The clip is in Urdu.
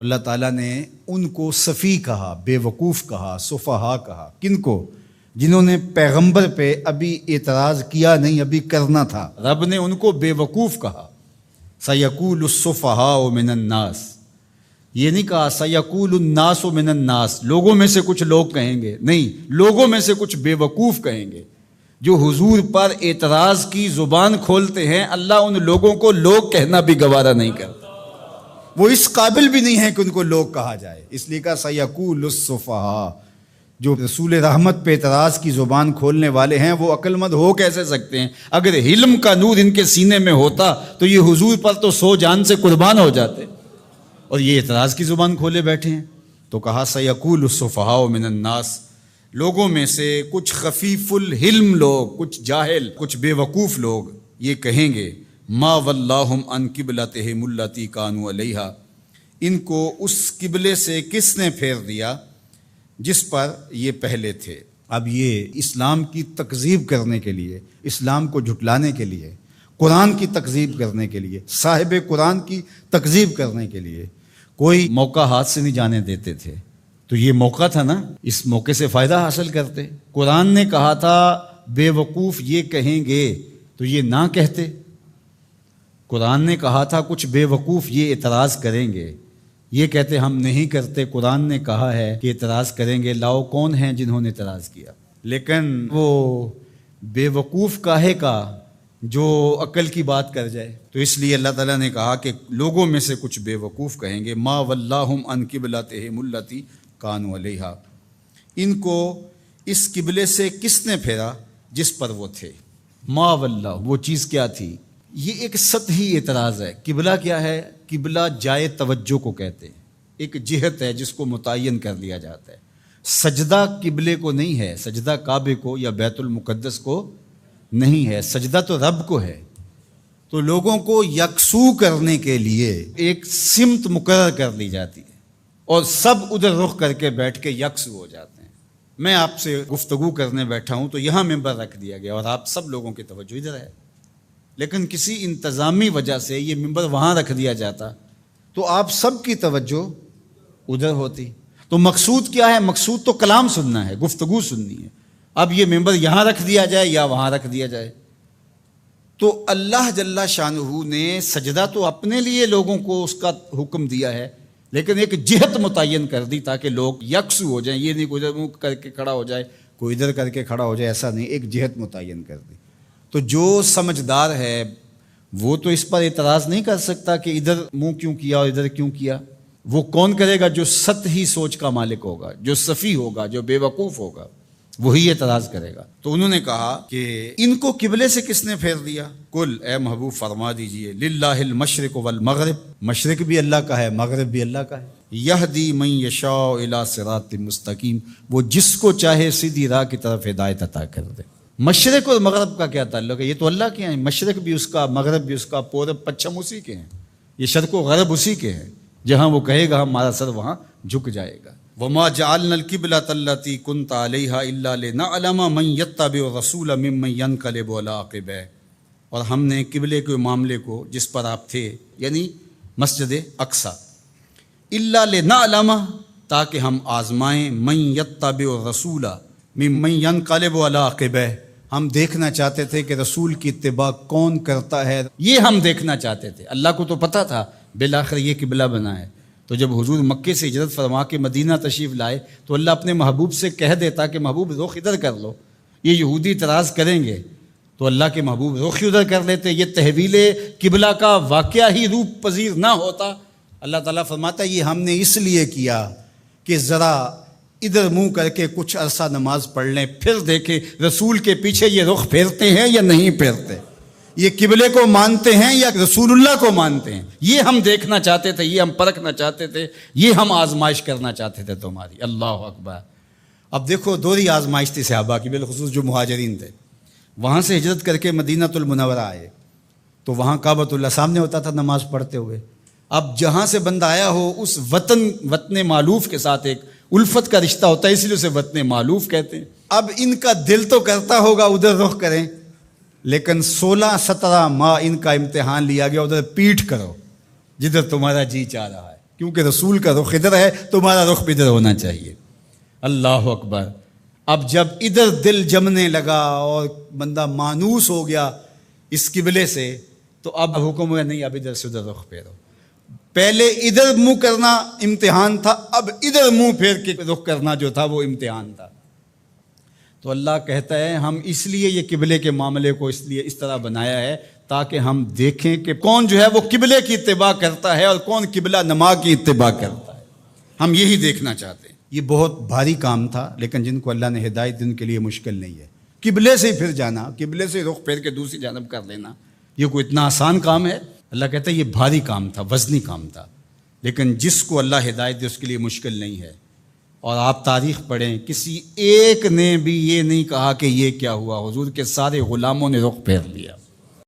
اللہ تعالیٰ نے ان کو صفی کہا، بے وقوف کہا، سفہا کہا۔ کن کو؟ جنہوں نے پیغمبر پہ ابھی اعتراض کیا نہیں، ابھی کرنا تھا۔ رب نے ان کو بے وقوف کہا۔ سَيَقُولُ السُّفَهَاءُ مِنَ النَّاسِ، یہ نہیں کہا سَيَقُولُ النَّاسُ مِنَ النَّاسِ، لوگوں میں سے کچھ لوگ کہیں گے، نہیں، لوگوں میں سے کچھ بے وقوف کہیں گے جو حضور پر اعتراض کی زبان کھولتے ہیں۔ اللہ ان لوگوں کو لوگ کہنا بھی گوارا نہیں کرتا، وہ اس قابل بھی نہیں ہے کہ ان کو لوگ کہا جائے، اس لیے کہا سَيَقُولُ السُّفَهَاءُ۔ جو رسول رحمت پہ اعتراض کی زبان کھولنے والے ہیں وہ عقل مند ہو کیسے سکتے ہیں؟ اگر علم کا نور ان کے سینے میں ہوتا تو یہ حضور پر تو 100 جان سے قربان ہو جاتے، اور یہ اعتراض کی زبان کھولے بیٹھے ہیں۔ تو کہا سَيَقُولُ السُّفَهَاءُ مِنَ النَّاسِ، لوگوں میں سے کچھ خفیف الحلم لوگ، کچھ جاہل، کچھ بے وقوف لوگ یہ کہیں گے ما وَلَّاهُمْ عَنْ قِبْلَتِهِمُ الَّتِي كَانُوا عَلَيْهَا، ان کو اس قبلے سے کس نے پھیر دیا جس پر یہ پہلے تھے۔ اب یہ اسلام کی تکذیب کرنے کے لیے، اسلام کو جھٹلانے کے لیے، قرآن کی تکذیب کرنے کے لیے، صاحب قرآن کی تکذیب کرنے کے لیے کوئی موقع ہاتھ سے نہیں جانے دیتے تھے۔ تو یہ موقع تھا نا، اس موقع سے فائدہ حاصل کرتے۔ قرآن نے کہا تھا بے وقوف یہ کہیں گے تو یہ نہ کہتے۔ قرآن نے کہا تھا کچھ بے وقوف یہ اعتراض کریں گے، یہ کہتے ہم نہیں کرتے۔ قرآن نے کہا ہے کہ اعتراض کریں گے، لاؤ کون ہیں جنہوں نے اعتراض کیا؟ لیکن وہ بے وقوف کاہے کا جو عقل کی بات کر جائے۔ تو اس لیے اللہ تعالیٰ نے کہا کہ لوگوں میں سے کچھ بے وقوف کہیں گے ما وَلَّاهُمْ عَنْ قِبْلَتِهِمُ الَّتِي كَانُوا عَلَيْهَا، ان کو اس قبلے سے کس نے پھیرا جس پر وہ تھے۔ ما وَلَّاهُ، وہ چیز کیا تھی؟ یہ ایک سطحی اعتراض ہے۔ قبلہ کیا ہے؟ قبلہ جائے توجہ کو کہتے ہیں، ایک جہت ہے جس کو متعین کر لیا جاتا ہے۔ سجدہ قبلے کو نہیں ہے، سجدہ کعبے کو یا بیت المقدس کو نہیں ہے، سجدہ تو رب کو ہے۔ تو لوگوں کو یکسو کرنے کے لیے ایک سمت مقرر کر لی جاتی ہے اور سب ادھر رخ کر کے بیٹھ کے یکسو ہو جاتے ہیں۔ میں آپ سے گفتگو کرنے بیٹھا ہوں تو یہاں ممبر رکھ دیا گیا اور آپ سب لوگوں کی توجہ ادھر ہے، لیکن کسی انتظامی وجہ سے یہ ممبر وہاں رکھ دیا جاتا تو آپ سب کی توجہ ادھر ہوتی۔ تو مقصود کیا ہے؟ مقصود تو کلام سننا ہے، گفتگو سننی ہے۔ اب یہ ممبر یہاں رکھ دیا جائے یا وہاں رکھ دیا جائے، تو اللہ جل شانہ نے سجدہ تو اپنے لیے لوگوں کو اس کا حکم دیا ہے، لیکن ایک جہت متعین کر دی تاکہ لوگ یکسو ہو جائیں۔ یہ نہیں کوئی ادھر منہ کر کے کھڑا ہو جائے، کوئی ادھر کر کے کھڑا ہو جائے، ایسا نہیں، ایک جہت متعین کر دی۔ تو جو سمجھدار ہے وہ تو اس پر اعتراض نہیں کر سکتا کہ ادھر منہ کیوں کیا اور ادھر کیوں کیا۔ وہ کون کرے گا؟ جو سطحی سوچ کا مالک ہوگا، جو صفی ہوگا، جو بے وقوف ہوگا، وہی اعتراض کرے گا۔ تو انہوں نے کہا کہ ان کو قبلے سے کس نے پھیر دیا؟ کل، اے محبوب فرما دیجئے، للہ المشرق والمغرب، مشرق بھی اللہ کا ہے، مغرب بھی اللہ کا ہے۔ یہدی من یشاء الی صراط مستقیم، وہ جس کو چاہے سیدھی راہ کی طرف ہدایت عطا کر دے۔ مشرق اور مغرب کا کیا تعلق ہے؟ یہ تو اللہ کے ہیں، مشرق بھی اس کا، مغرب بھی اس کا، پورب پچھم اسی کے ہیں، یہ شرق و غرب اسی کے ہیں، جہاں وہ کہے گا ہمارا سر وہاں جھک جائے گا۔ وَمَا جَعَلْنَا الْقِبْلَةَ الَّتِي كُنْتَ عَلَيْهَا إِلَّا لِنَعْلَمَ مَنْ يَتَّبِعُ الرَّسُولَ مِمَّنْ يَنْقَلِبُ عَلَىٰ عَقِبَيْهِ، اور ہم نے قبلے کے معاملے کو جس پر آپ تھے، یعنی مسجد اقصی، إِلَّا لِنَعْلَمَ، تاکہ ہم آزمائیں، مَنْ يَتَّبِعُ الرَّسُولَ مِمَّنْ يَنْقَلِبُ عَلَىٰ عَقِبَيْهِ، ہم دیکھنا چاہتے تھے کہ رسول کی اتباع کون کرتا ہے، یہ ہم دیکھنا چاہتے تھے۔ اللہ کو تو پتہ تھا بالآخر یہ قبلہ بنا ہے۔ تو جب حضور مکے سے ہجرت فرما کے مدینہ تشریف لائے تو اللہ اپنے محبوب سے کہہ دیتا کہ محبوب رخ ادھر کر لو، یہ یہودی اعتراض کریں گے، تو اللہ کے محبوب رخ ادھر کر لیتے، یہ تحویل قبلہ کا واقعہ ہی روپ پذیر نہ ہوتا۔ اللہ تعالیٰ فرماتا ہے یہ ہم نے اس لیے کیا کہ ذرا ادھر منہ کر کے کچھ عرصہ نماز پڑھ لیں، پھر دیکھیں رسول کے پیچھے یہ رخ پھیرتے ہیں یا نہیں پھیرتے، یہ قبلے کو مانتے ہیں یا رسول اللہ کو مانتے ہیں۔ یہ ہم دیکھنا چاہتے تھے، یہ ہم پرکھنا چاہتے تھے، یہ ہم آزمائش کرنا چاہتے تھے تمہاری۔ اللہ اکبر۔ اب دیکھو دوہری آزمائش تھی صحابہ کی، بالخصوص جو مہاجرین تھے، وہاں سے ہجرت کر کے مدینۃ المنورہ آئے تو وہاں کعبۃ اللہ سامنے ہوتا تھا نماز پڑھتے ہوئے۔ اب جہاں سے بندہ آیا ہو اس وطن معلوف کے ساتھ ایک الفت کا رشتہ ہوتا ہے، اس لیے اسے وطن معلوف کہتے ہیں۔ اب ان کا دل تو کرتا ہوگا ادھر رخ کریں، لیکن 16-17 ماہ ان کا امتحان لیا گیا ادھر پیٹھ کرو جدھر تمہارا جی چاہ رہا ہے۔ کیونکہ رسول کا رخ ادھر ہے، تمہارا رخ بھی ادھر ہونا چاہیے۔ اللہ اکبر۔ اب جب ادھر دل جمنے لگا اور بندہ مانوس ہو گیا اس قبلے سے، تو اب حکم ہوا نہیں، اب ادھر سے ادھر رخ پھیرو۔ پہلے ادھر منہ کرنا امتحان تھا، اب ادھر منہ پھیر کے رخ کرنا جو تھا وہ امتحان تھا۔ تو اللہ کہتا ہے ہم اس لیے یہ قبلے کے معاملے کو اس طرح بنایا ہے تاکہ ہم دیکھیں کہ کون جو ہے وہ قبلے کی اتباع کرتا ہے اور کون قبلہ نما کی اتباع کرتا ہے۔ ہم یہی دیکھنا چاہتے ہیں۔ یہ بہت بھاری کام تھا، لیکن جن کو اللہ نے ہدایت دی ان کے لیے مشکل نہیں ہے۔ قبلے سے پھر جانا، قبلے سے رخ پھیر کے دوسری جانب کر لینا، یہ کوئی اتنا آسان کام ہے؟ اللہ کہتا ہے یہ بھاری کام تھا، وزنی کام تھا، لیکن جس کو اللہ ہدایت دے اس کے لیے مشکل نہیں ہے۔ اور آپ تاریخ پڑھیں، کسی ایک نے بھی یہ نہیں کہا کہ یہ کیا ہوا، حضور کے سارے غلاموں نے رخ پھیر لیا۔